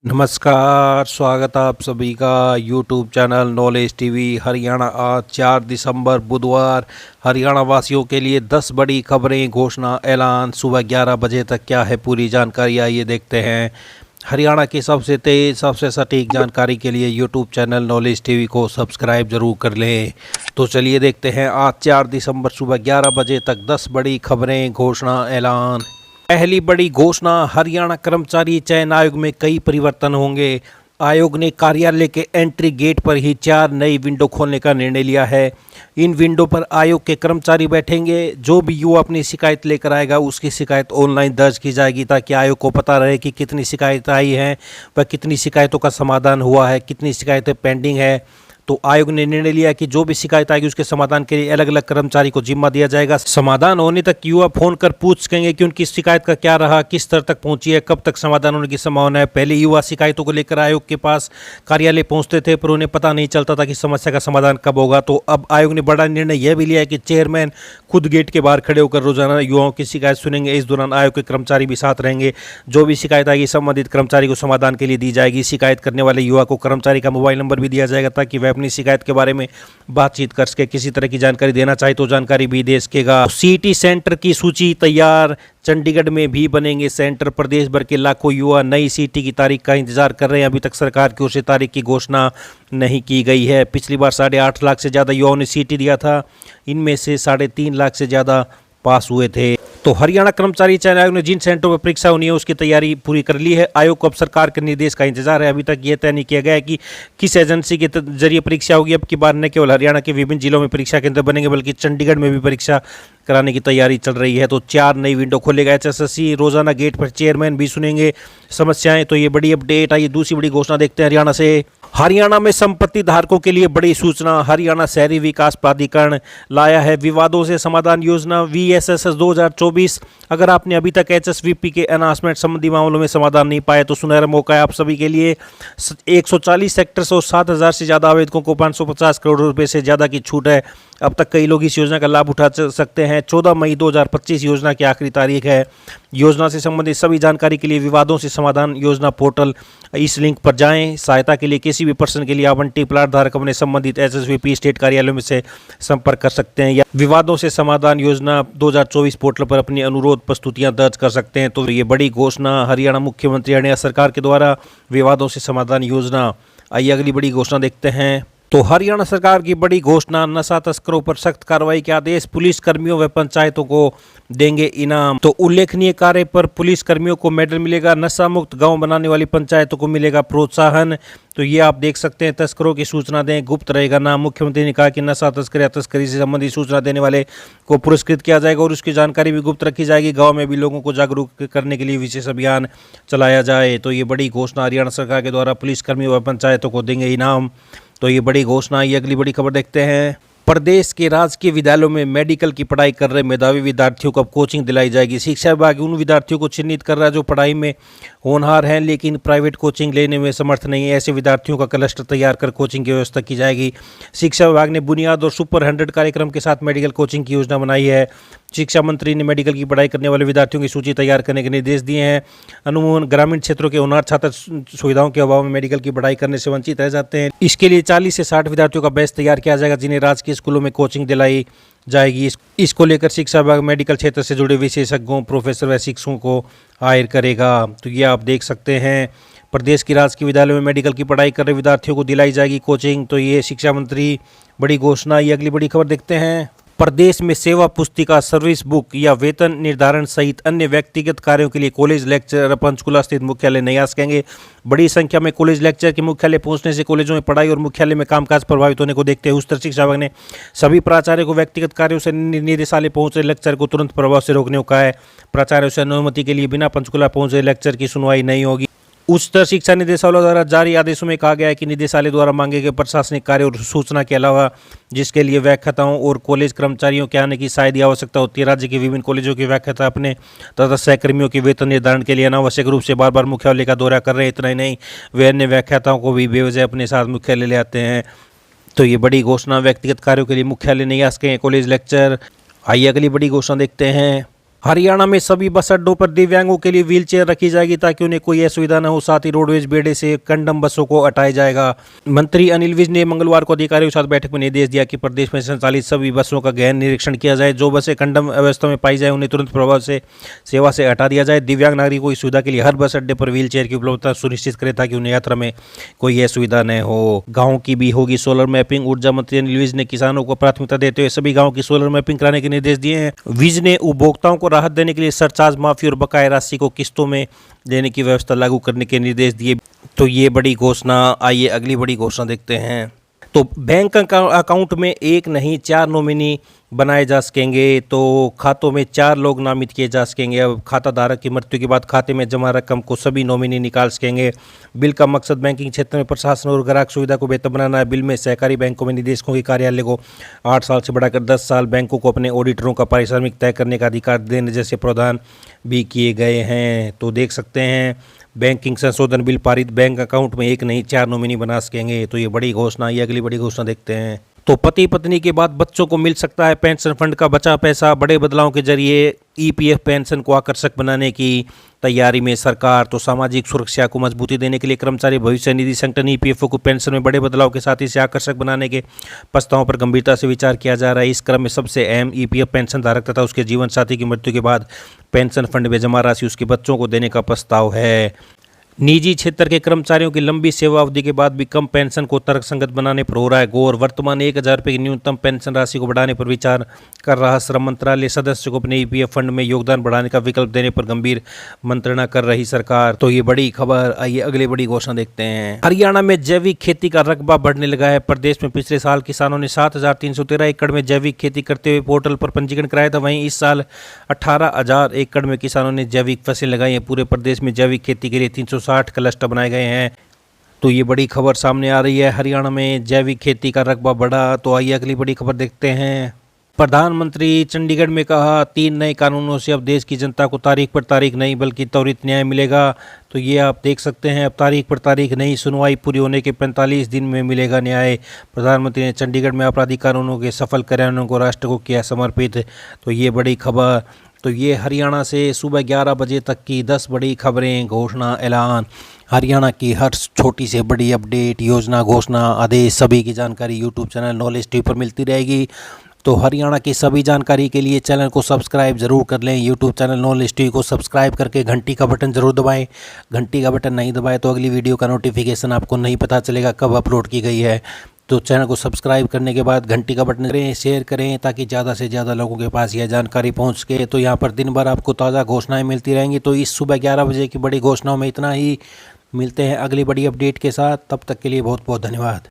नमस्कार, स्वागत है आप सभी का YouTube channel knowledge TV Haryana. आज 4 दिसंबर बुधवार हरियाणा वासियों के लिए 10 बड़ी खबरें, घोषणा, ऐलान। सुबह 11 बजे तक क्या है पूरी जानकारी, आइए देखते हैं। हरियाणा की सबसे तेज़, सबसे सटीक जानकारी के लिए यूट्यूब चैनल नॉलेज टीवी को सब्सक्राइब जरूर कर लें। तो चलिए देखते हैं आज 4 दिसंबर सुबह 11 बजे तक 10 बड़ी खबरें, घोषणा, ऐलान। पहली बड़ी घोषणा, हरियाणा कर्मचारी चयन आयोग में कई परिवर्तन होंगे। आयोग ने कार्यालय के एंट्री गेट पर ही 4 नई विंडो खोलने का निर्णय लिया है। इन विंडो पर आयोग के कर्मचारी बैठेंगे। जो भी युवा अपनी शिकायत लेकर आएगा उसकी शिकायत ऑनलाइन दर्ज की जाएगी, ताकि आयोग को पता रहे कि कितनी शिकायत आई हैं व कितनी शिकायतों का समाधान हुआ है, कितनी शिकायतें पेंडिंग है। तो आयोग ने निर्णय लिया कि जो भी शिकायत आएगी उसके समाधान के लिए अलग अलग कर्मचारी को जिम्मा दिया जाएगा। समाधान होने तक युवा फोन कर पूछ सकेंगे कि उनकी शिकायत का क्या रहा, किस स्तर तक पहुंची है, कब तक समाधान होने की संभावना है। पहले युवा शिकायतों को लेकर आयोग के पास कार्यालय पहुंचते थे, पर उन्हें पता नहीं चलता था कि समस्या का समाधान कब होगा। तो अब आयोग ने बड़ा निर्णय यह भी लिया है कि चेयरमैन खुद गेट के बाहर खड़े होकर रोजाना युवाओं की शिकायत सुनेंगे। इस दौरान आयोग के कर्मचारी भी साथ रहेंगे। जो भी शिकायत आएगी संबंधित कर्मचारी को समाधान के लिए दी जाएगी। शिकायत करने वाले युवा को कर्मचारी का मोबाइल नंबर भी दिया जाएगा, ताकि वह अपनी शिकायत के बारे में बातचीत कर सके। किसी तरह की जानकारी देना चाहे तो जानकारी भी दे सकेगा। सीटी सेंटर की सूची तैयार, चंडीगढ़ में भी बनेंगे सेंटर। प्रदेश भर के लाखों युवा नई सीटी की तारीख का इंतजार कर रहे हैं। अभी तक सरकार की ओर से तारीख की घोषणा नहीं की गई है। पिछली बार 8.5 लाख से ज़्यादा युवाओं ने सीटी दिया था, इनमें से 3.5 लाख से ज़्यादा पास हुए थे। तो हरियाणा कर्मचारी चयन आयोग ने जिन सेंटरों पर परीक्षा होनी है उसकी तैयारी पूरी कर ली है। आयोग को अब सरकार के निर्देश का इंतजार है। अभी तक यह तय नहीं किया गया है कि किस एजेंसी के जरिए परीक्षा होगी। अब की बार न केवल हरियाणा के विभिन्न जिलों में परीक्षा केंद्र बनेंगे, बल्कि चंडीगढ़ में भी परीक्षा कराने की तैयारी चल रही है। तो 4 नई विंडो खोलेगा एचएसएससी। रोजाना गेट पर चेयरमैन भी सुनेंगे समस्याएं। तो ये बड़ी अपडेट आई। दूसरी बड़ी घोषणा देखते हैं हरियाणा से। हरियाणा में संपत्ति धारकों के लिए बड़ी सूचना। हरियाणा शहरी विकास प्राधिकरण लाया है विवादों से समाधान योजना VSSS 2024। अगर आपने अभी तक HSVP के अनाउंसमेंट संबंधी मामलों में समाधान नहीं पाया तो सुनहरा मौका है आप सभी के लिए। 140 सेक्टर्स और 7,000 से ज़्यादा आवेदकों को 550 करोड़ रुपए से ज़्यादा की छूट है। अब तक कई लोग इस योजना का लाभ उठा सकते हैं। 14 मई 2025 योजना की आखिरी तारीख है। योजना से संबंधित सभी जानकारी के लिए विवादों से समाधान योजना पोर्टल, इस लिंक पर जाएं। सहायता के लिए किसी भी पर्सन के लिए आवंटित प्लाट धारक अपने संबंधित HSVP स्टेट कार्यालयों में से संपर्क कर सकते हैं, या विवादों से समाधान योजना 2024 पोर्टल पर अपनी अनुरोध प्रस्तुतियां दर्ज कर सकते हैं। तो ये बड़ी घोषणा हरियाणा मुख्यमंत्री हरियाणा सरकार के द्वारा, विवादों से समाधान योजना। आइए अगली बड़ी घोषणा देखते हैं। तो हरियाणा सरकार की बड़ी घोषणा, नशा तस्करों पर सख्त कार्रवाई के आदेश। पुलिस कर्मियों व पंचायतों को देंगे इनाम। तो उल्लेखनीय कार्य पर पुलिस कर्मियों को मेडल मिलेगा। नशा मुक्त गांव बनाने वाली पंचायतों को मिलेगा प्रोत्साहन। तो ये आप देख सकते हैं। तस्करों की सूचना दें, गुप्त रहेगा नाम। मुख्यमंत्री ने कहा कि नशा तस्करी या तस्करी से संबंधित सूचना देने वाले को पुरस्कृत किया जाएगा और उसकी जानकारी भी गुप्त रखी जाएगी। गाँव में भी लोगों को जागरूक करने के लिए विशेष अभियान चलाया जाए। तो ये बड़ी घोषणा हरियाणा सरकार के द्वारा, पुलिस कर्मियों व पंचायतों को देंगे इनाम। तो ये बड़ी घोषणा। ये अगली बड़ी खबर देखते हैं। प्रदेश के राजकीय विद्यालयों में मेडिकल की पढ़ाई कर रहे मेधावी विद्यार्थियों को अब कोचिंग दिलाई जाएगी। शिक्षा विभाग उन विद्यार्थियों को चिन्हित कर रहा है जो पढ़ाई में होनहार हैं लेकिन प्राइवेट कोचिंग लेने में समर्थ नहीं है। ऐसे विद्यार्थियों का क्लस्टर तैयार कर कोचिंग की व्यवस्था की जाएगी। शिक्षा विभाग ने बुनियाद और सुपर 100 कार्यक्रम के साथ मेडिकल कोचिंग की योजना बनाई है। शिक्षा मंत्री ने मेडिकल की पढ़ाई करने वाले विद्यार्थियों की सूची तैयार करने के निर्देश दिए हैं। अमूमन ग्रामीण क्षेत्रों के होनहार छात्र सुविधाओं के अभाव में मेडिकल की पढ़ाई करने से वंचित रह जाते हैं। इसके लिए 40 से 60 विद्यार्थियों का बैच तैयार किया जाएगा, जिन्हें राजकीय स्कूलों में कोचिंग दिलाई जाएगी। इसको लेकर शिक्षा विभाग मेडिकल क्षेत्र से जुड़े विशेषज्ञों, प्रोफेसर व शिक्षकों को हायर करेगा। तो ये आप देख सकते हैं। प्रदेश की राजकीय विद्यालयों में मेडिकल की पढ़ाई कर रहे विद्यार्थियों को दिलाई जाएगी कोचिंग। तो ये शिक्षा मंत्री बड़ी घोषणा। ये अगली बड़ी खबर देखते हैं। प्रदेश में सेवा पुस्तिका, सर्विस बुक या वेतन निर्धारण सहित अन्य व्यक्तिगत कार्यों के लिए कॉलेज लेक्चर पंचकुला स्थित मुख्यालय नहीं आ सकेंगे। बड़ी संख्या में कॉलेज लेक्चर के मुख्यालय पहुंचने से कॉलेजों में पढ़ाई और मुख्यालय में कामकाज प्रभावित होने को देखते हुए उच्च शिक्षा विभाग ने सभी प्राचार्य को व्यक्तिगत कार्यों से निदेशालय पहुंच रहे लेक्चर को तुरंत प्रभाव से रोकने को कहा है। प्राचार्यों से अनुमति के लिए बिना पंचकुला पहुंचे लेक्चर की सुनवाई नहीं होगी। उच्चतर शिक्षा निदेशालय द्वारा जारी आदेशों में कहा गया है कि निदेशालय द्वारा मांगे गए प्रशासनिक कार्य और सूचना के अलावा जिसके लिए व्याख्याताओं और कॉलेज कर्मचारियों के आने की शायद आवश्यकता होती है, राज्य के विभिन्न कॉलेजों के व्याख्याता अपने तथा सहकर्मियों के वेतन निर्धारण के लिए अनावश्यक रूप से बार बार मुख्यालय का दौरा कर रहे हैं। इतना ही नहीं, वे अन्य व्याख्याताओं को भी बेवजह अपने साथ मुख्यालय ले आते हैं। तो ये बड़ी घोषणा। व्यक्तिगत कार्यों के लिए मुख्यालय नहीं आ सके कॉलेज लेक्चर। आइए अगली बड़ी घोषणा देखते हैं। हरियाणा में सभी बस अड्डों पर दिव्यांगों के लिए व्हीलचेयर रखी जाएगी ताकि उन्हें कोई असुविधा न हो। साथ ही रोडवेज बेड़े से कंडम बसों को हटाया जाएगा। मंत्री अनिल विज ने मंगलवार को अधिकारियों के साथ बैठक में निर्देश दिया कि प्रदेश में संचालित सभी बसों का गहन निरीक्षण किया जाए। जो बसें कंडम अवस्था में पाई जाए उन्हें तुरंत प्रभाव से सेवा से हटा दिया जाए। दिव्यांग नागरिकों की सुविधा के लिए हर बस अड्डे पर व्हीलचेयर की उपलब्धता सुनिश्चित करें ताकि उन्हें यात्रा में कोई असुविधा न हो। गाँव की भी होगी सोलर मैपिंग। ऊर्जा मंत्री अनिल विज ने किसानों को प्राथमिकता देते हुए सभी गाँव की सोलर मैपिंग कराने के निर्देश दिए हैं। विज ने उपभोक्ताओं को राहत देने के लिए सरचार्ज माफी और बकाया राशि को किस्तों में देने की व्यवस्था लागू करने के निर्देश दिए। तो ये बड़ी घोषणा। आइए अगली बड़ी घोषणा देखते हैं। तो बैंक अकाउंट में एक नहीं 4 नॉमिनी बनाए जा सकेंगे। तो खातों में 4 लोग नामित किए जा सकेंगे। अब खाता धारक की मृत्यु के बाद खाते में जमा रकम को सभी नॉमिनी निकाल सकेंगे। बिल का मकसद बैंकिंग क्षेत्र में प्रशासन और ग्राहक सुविधा को बेहतर बनाना है। बिल में सहकारी बैंकों में निदेशकों के कार्यालय को 8 साल से बढ़ाकर 10 साल, बैंकों को अपने ऑडिटरों का पारिश्रमिक तय करने का अधिकार देने जैसे प्रावधान भी किए गए हैं। तो देख सकते हैं बैंकिंग संशोधन बिल पारित। बैंक अकाउंट में एक नहीं 4 नॉमिनी बना सकेंगे। तो ये बड़ी घोषणा। ये अगली बड़ी घोषणा देखते हैं। तो पति पत्नी के बाद बच्चों को मिल सकता है पेंशन फंड का बचा पैसा। बड़े बदलाव के जरिए ईपीएफ पेंशन को आकर्षक बनाने की तैयारी में सरकार। तो सामाजिक सुरक्षा को मजबूती देने के लिए कर्मचारी भविष्य निधि संगठन ईपीएफओ को पेंशन में बड़े बदलाव के साथ इसे आकर्षक बनाने के प्रस्तावों पर गंभीरता से विचार किया जा रहा है। इस क्रम में सबसे अहम ईपीएफ पेंशन धारक तथा उसके जीवन साथी की मृत्यु के बाद पेंशन फंड में जमा राशि उसके बच्चों को देने का प्रस्ताव है। निजी क्षेत्र के कर्मचारियों की लंबी सेवा अवधि के बाद भी कम पेंशन को तर्कसंगत बनाने पर हो रहा है गौर। वर्तमान 1000 रुपये की न्यूनतम पेंशन राशि को बढ़ाने पर विचार कर रहा श्रम मंत्रालय। सदस्य को अपने ईपीएफ फंड में योगदान बढ़ाने का विकल्प देने पर गंभीर मंत्रणा कर रही सरकार। तो ये बड़ी खबर। आइए अगली बड़ी घोषणा देखते हैं। हरियाणा में जैविक खेती का रकबा बढ़ने लगा है। प्रदेश में पिछले साल किसानों ने 7313 एकड़ में जैविक खेती करते हुए पोर्टल पर पंजीकरण कराया था। वहीं इस साल 18000 एकड़ में किसानों ने जैविक फसल लगाई है। पूरे प्रदेश में जैविक खेती के लिए 360 क्लस्टर बनाए गए हैं। तो ये बड़ी खबर सामने आ रही है। हरियाणा में जैविक खेती का रकबा बढ़ा। तो आइए अगली बड़ी खबर देखते हैं। प्रधानमंत्री चंडीगढ़ में कहा 3 नए कानूनों से अब देश की जनता को तारीख पर तारीख नहीं बल्कि त्वरित न्याय मिलेगा। तो ये आप देख सकते हैं। अब तारीख पर तारीख नहीं, सुनवाई पूरी होने के 45 दिन में मिलेगा न्याय। प्रधानमंत्री ने चंडीगढ़ में आपराधिक कानूनों के सफल कार्यान्वयन को राष्ट्र को किया समर्पित। तो ये बड़ी खबर। तो ये हरियाणा से सुबह 11 बजे तक की 10 बड़ी खबरें, घोषणा, ऐलान। हरियाणा की हर छोटी से बड़ी अपडेट, योजना, घोषणा, आदेश सभी की जानकारी यूट्यूब चैनल नॉलेज टीवी पर मिलती रहेगी। तो हरियाणा की सभी जानकारी के लिए चैनल को सब्सक्राइब जरूर कर लें। यूट्यूब चैनल नॉलेज टीवी को सब्सक्राइब करके घंटी का बटन जरूर दबाएं। घंटी का बटन नहीं दबाएं तो अगली वीडियो का नोटिफिकेशन आपको नहीं पता चलेगा कब अपलोड की गई है। तो चैनल को सब्सक्राइब करने के बाद घंटी का बटन करें, शेयर करें ताकि ज़्यादा से ज़्यादा लोगों के पास यह जानकारी पहुंच सके। तो यहाँ पर दिन भर आपको ताज़ा घोषणाएं मिलती रहेंगी। तो इस सुबह 11 बजे की बड़ी घोषणाओं में इतना ही। मिलते हैं अगली बड़ी अपडेट के साथ। तब तक के लिए बहुत बहुत धन्यवाद।